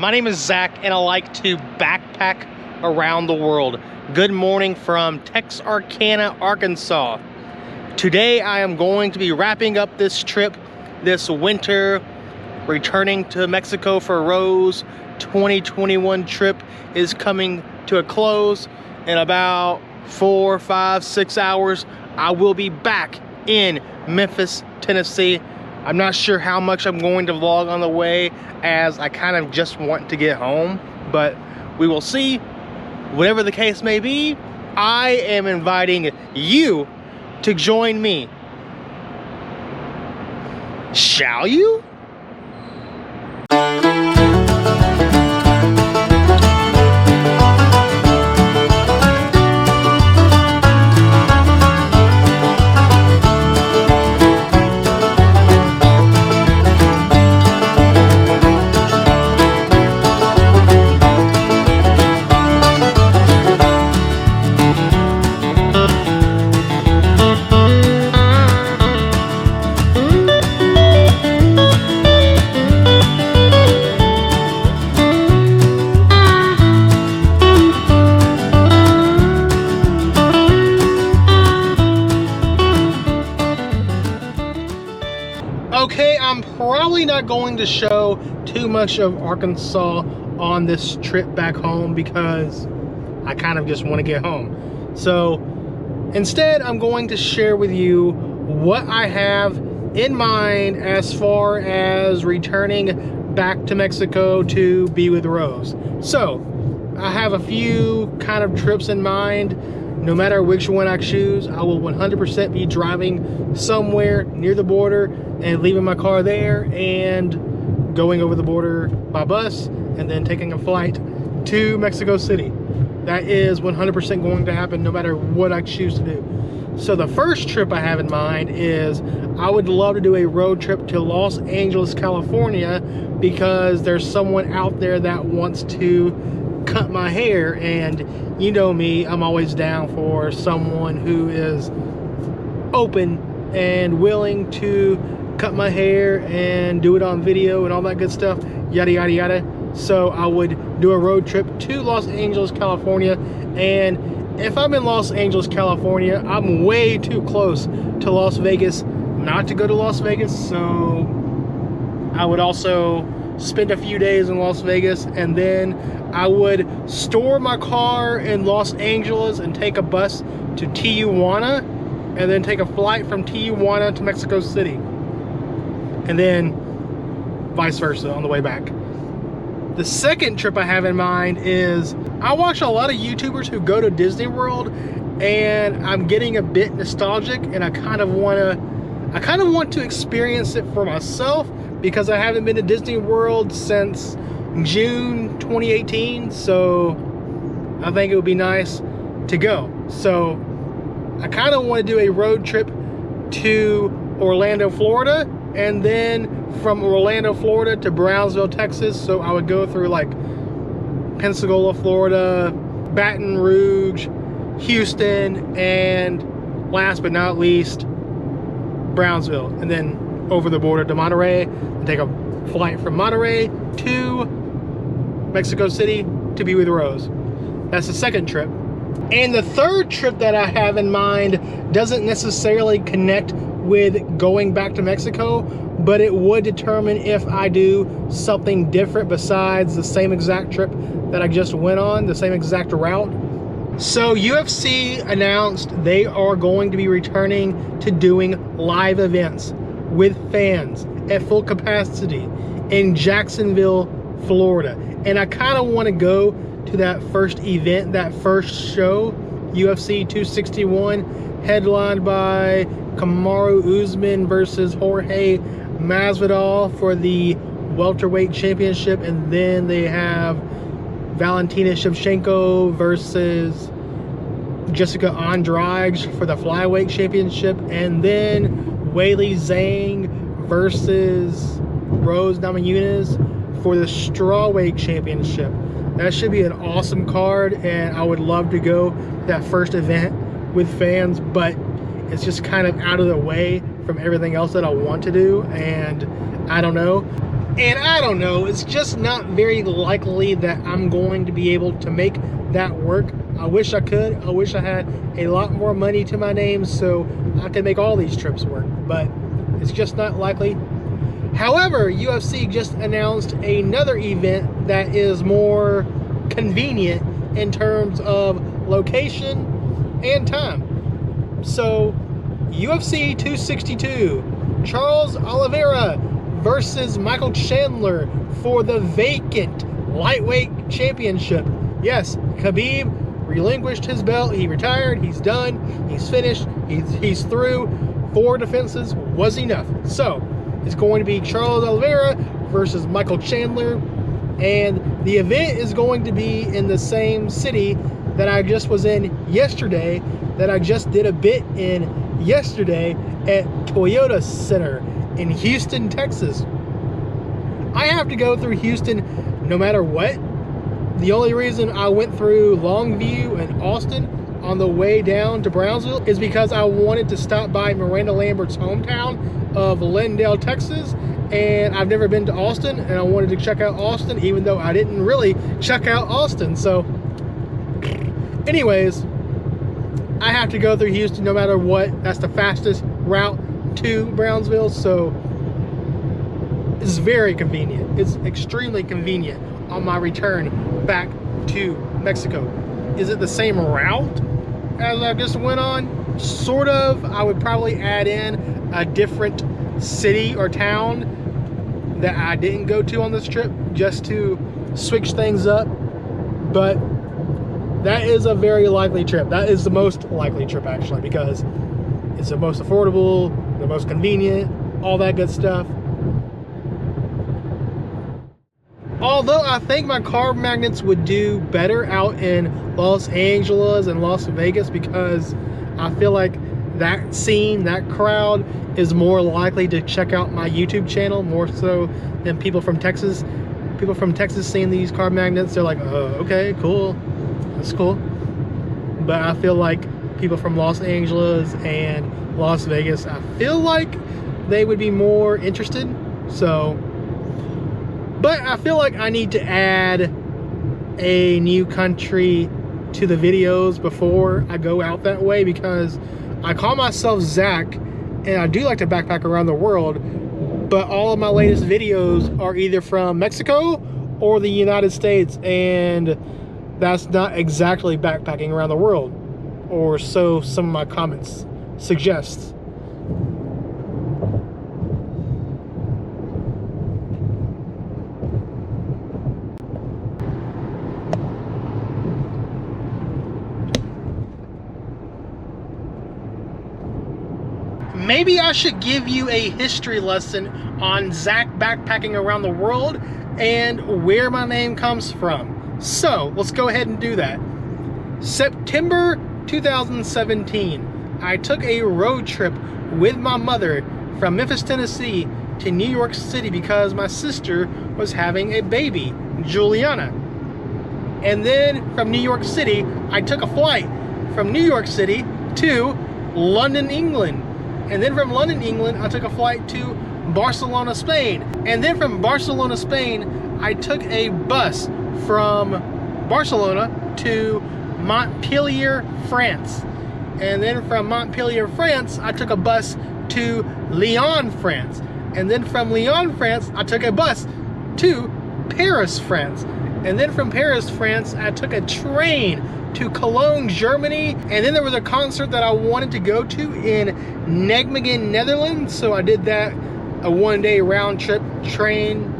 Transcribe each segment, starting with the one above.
My name is Zach, and I like to backpack around the world. Good morning from Texarkana, Arkansas. Today I am going to be wrapping up this trip this winter, returning to Mexico for Rose. 2021 trip is coming to a close. In about 4, 5, 6 hours, I will be back in Memphis, Tennessee. I'm not sure how much I'm going to vlog on the way, as I kind of just want to get home, but we will see. Whatever the case may be, I am inviting you to join me. Shall you? Okay, I'm probably not going to show too much of Arkansas on this trip back home because I kind of just want to get home. So instead, I'm going to share with you what I have in mind as far as returning back to Mexico to be with Rose. So I have a few kind of trips in mind. No matter which one I choose, I will 100% be driving somewhere near the border and leaving my car there and going over the border by bus and then taking a flight to Mexico City. That is 100% going to happen no matter what I choose to do. So the first trip I have in mind is I would love to do a road trip to Los Angeles, California, because there's someone out there that wants to cut my hair, and you know me, I'm always down for someone who is open and willing to cut my hair and do it on video and all that good stuff, yada yada yada. So I would do a road trip to Los Angeles, California, and if I'm in Los Angeles, California, I'm way too close to Las Vegas not to go to Las Vegas. So I would also spend a few days in Las Vegas, and then I would store my car in Los Angeles and take a bus to Tijuana, and then take a flight from Tijuana to Mexico City, and then vice versa on the way back. The second trip I have in mind is I watch a lot of YouTubers who go to Disney World, and I'm getting a bit nostalgic, and I kind of want to experience it for myself, because I haven't been to Disney World since June 2018, so I think it would be nice to go. So I kind of want to do a road trip to Orlando, Florida, and then from Orlando, Florida to Brownsville, Texas. So I would go through like Pensacola, Florida, Baton Rouge, Houston, and last but not least, Brownsville, and then over the border to Monterey, and take a flight from Monterey to Mexico City to be with Rose. That's the second trip. And the third trip that I have in mind doesn't necessarily connect with going back to Mexico, but it would determine if I do something different besides the same exact trip that I just went on, the same exact route. So UFC announced they are going to be returning to doing live events with fans at full capacity in Jacksonville, Florida. And I kind of want to go to that first event, that first show, UFC 261, headlined by Kamaru Usman versus Jorge Masvidal for the welterweight championship, and then they have Valentina Shevchenko versus Jessica Andrade for the flyweight championship, and then Weili Zhang versus Rose Namajunas for the strawweight championship. That should be an awesome card, and I would love to go to that first event with fans, but it's just kind of out of the way from everything else that I want to do, and I don't know. And I don't know, it's just not very likely that I'm going to be able to make that work. I wish I could. I wish I had a lot more money to my name so I could make all these trips work, but it's just not likely. However, UFC just announced another event that is more convenient in terms of location and time. So, UFC 262, Charles Oliveira versus Michael Chandler for the vacant lightweight championship. Yes, Khabib relinquished his belt. He retired. He's done. He's finished. He's through. 4 defenses was enough. So, it's going to be Charles Oliveira versus Michael Chandler. And the event is going to be in the same city that I just was in yesterday, that I just did a bit in yesterday at Toyota Center in Houston, Texas. I have to go through Houston no matter what. The only reason I went through Longview and Austin on the way down to Brownsville is because I wanted to stop by Miranda Lambert's hometown of Lindale, Texas, and I've never been to Austin, and I wanted to check out Austin, even though I didn't really check out Austin. So anyways, I have to go through Houston no matter what. That's the fastest route to Brownsville, so it's very convenient. It's extremely convenient on my return back to Mexico. Is it the same route as I just went on? Sort of. I would probably add in a different city or town that I didn't go to on this trip just to switch things up, but that is a very likely trip. That is the most likely trip, actually, because it's the most affordable, the most convenient, all that good stuff. Although I think my car magnets would do better out in Los Angeles and Las Vegas, because I feel like that scene, that crowd is more likely to check out my YouTube channel more so than people from Texas. People from Texas seeing these car magnets, they're like, oh, okay, cool. That's cool. But I feel like people from Los Angeles and Las Vegas, I feel like they would be more interested. So, but I feel like I need to add a new country to the videos before I go out that way, because I call myself Zach and I do like to backpack around the world, but all of my latest videos are either from Mexico or the United States, and that's not exactly backpacking around the world, or so some of my comments suggest. Maybe I should give you a history lesson on Zach backpacking around the world and where my name comes from. So let's go ahead and do that. September 2017, I took a road trip with my mother from Memphis, Tennessee to New York City because my sister was having a baby, Juliana. And then from New York City, I took a flight from New York City to London, England. And then from London, England, I took a flight to Barcelona, Spain. And then from Barcelona, Spain, I took a bus from Barcelona to Montpellier, France. And then from Montpellier, France, I took a bus to Lyon, France. And then from Lyon, France, I took a bus to Paris, France. And then from Paris, France, I took a train to Cologne, Germany. And then there was a concert that I wanted to go to in Nijmegen, Netherlands. So I did that, a one-day round trip train.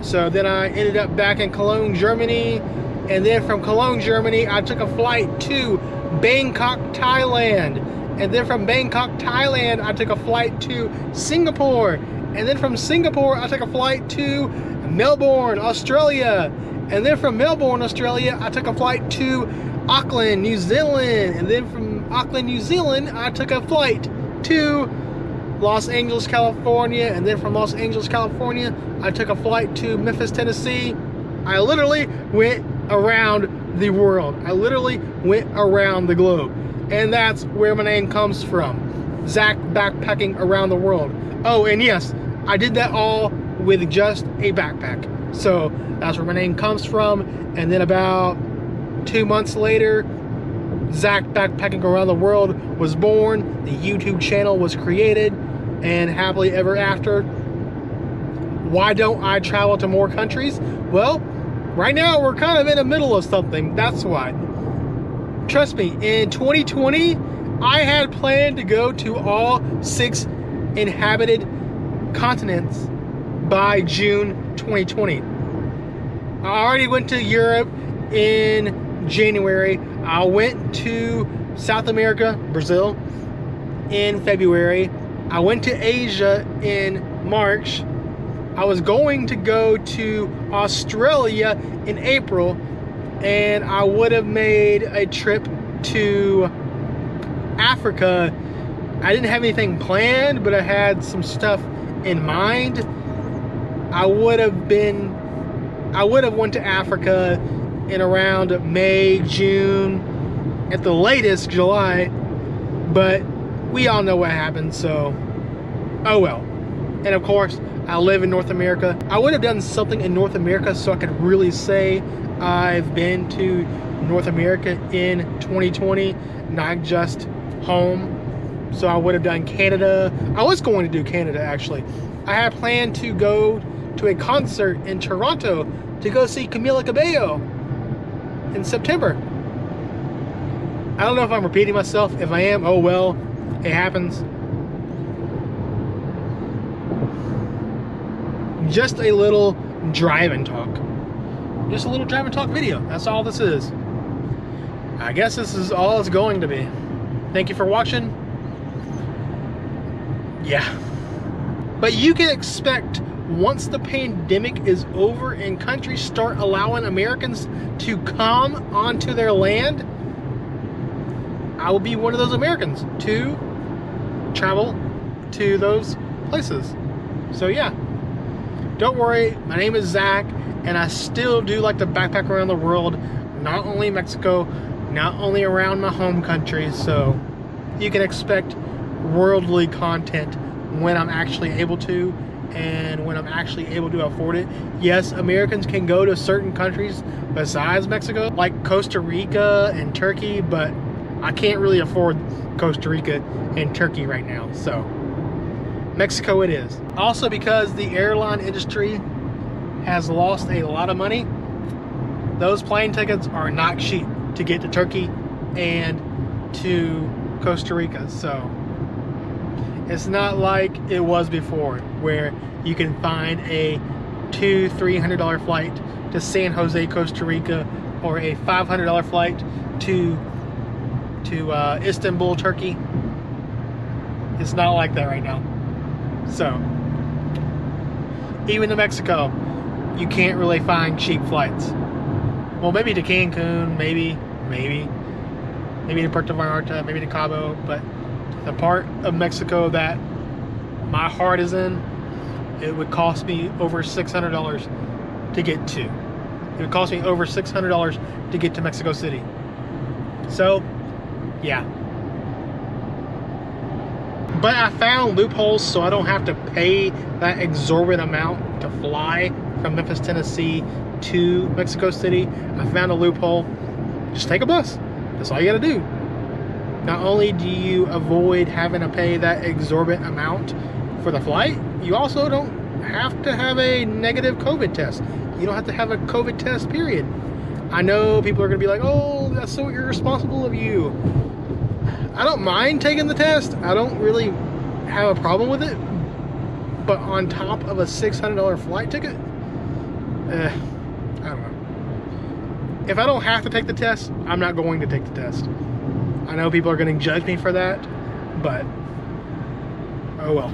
So then I ended up back in Cologne, Germany. And then from Cologne, Germany, I took a flight to Bangkok, Thailand. And then from Bangkok, Thailand, I took a flight to Singapore. And then from Singapore, I took a flight to Melbourne, Australia. And then from Melbourne, Australia, I took a flight to Auckland, New Zealand. And then from Auckland, New Zealand, I took a flight to Los Angeles, California. And then from Los Angeles, California, I took a flight to Memphis, Tennessee. I literally went around the world. I literally went around the globe. And that's where my name comes from. Zach backpacking around the world. Oh, and yes, I did that all with just a backpack. So that's where my name comes from. And then about 2 months later, Zack Backpacking Around the World was born. The YouTube channel was created, and happily ever after. Why don't I travel to more countries? Well, right now we're kind of in the middle of something. That's why. Trust me, in 2020, I had planned to go to all 6 inhabited continents by June 2020. I already went to Europe in January. I went to South America, Brazil, in February. I went to Asia in March. I was going to go to Australia in April, and I would have made a trip to Africa. I didn't have anything planned, but I had some stuff in mind. I would have went to Africa in around May, June, at the latest July, but we all know what happened, so oh well. And of course, I live in North America. I would have done something in North America so I could really say I've been to North America in 2020, not just home. So I would have done Canada. I was going to do Canada, actually. I had planned to go to a concert in Toronto to go see Camila Cabello in September. I don't know if I'm repeating myself. If I am, oh well, it happens. Just a little drive and talk. Just a little drive and talk video. That's all this is. I guess this is all it's going to be. Thank you for watching. Yeah. But you can expect, once the pandemic is over and countries start allowing Americans to come onto their land, I will be one of those Americans to travel to those places. So yeah. Don't worry, my name is Zach, and I still do like to backpack around the world, not only Mexico, not only around my home country, so you can expect worldly content when I'm actually able to, and when I'm actually able to afford it. Yes, Americans can go to certain countries besides Mexico, like Costa Rica and Turkey, but I can't really afford Costa Rica and Turkey right now, so Mexico it is. Also, because the airline industry has lost a lot of money, those plane tickets are not cheap to get to Turkey and to Costa Rica. So it's not like it was before, where you can find a $200-300 flight to San Jose, Costa Rica, or a $500 flight to Istanbul, Turkey. It's not like that right now. So, even to Mexico, you can't really find cheap flights. Well, maybe to Cancun, maybe to Puerto Vallarta, maybe to Cabo, but the part of Mexico that my heart is in, it would cost me over $600 to get to. It would cost me over $600 to get to Mexico City. So, yeah. But I found loopholes so I don't have to pay that exorbitant amount to fly from Memphis, Tennessee to Mexico City. I found a loophole. Just take a bus. That's all you gotta do. Not only do you avoid having to pay that exorbitant amount for the flight, you also don't have to have a negative COVID test. You don't have to have a COVID test, period. I know people are gonna be like, oh, that's so irresponsible of you. I don't mind taking the test. I don't really have a problem with it. But on top of a $600 flight ticket, I don't know. If I don't have to take the test, I'm not going to take the test. I know people are going to judge me for that, but oh well.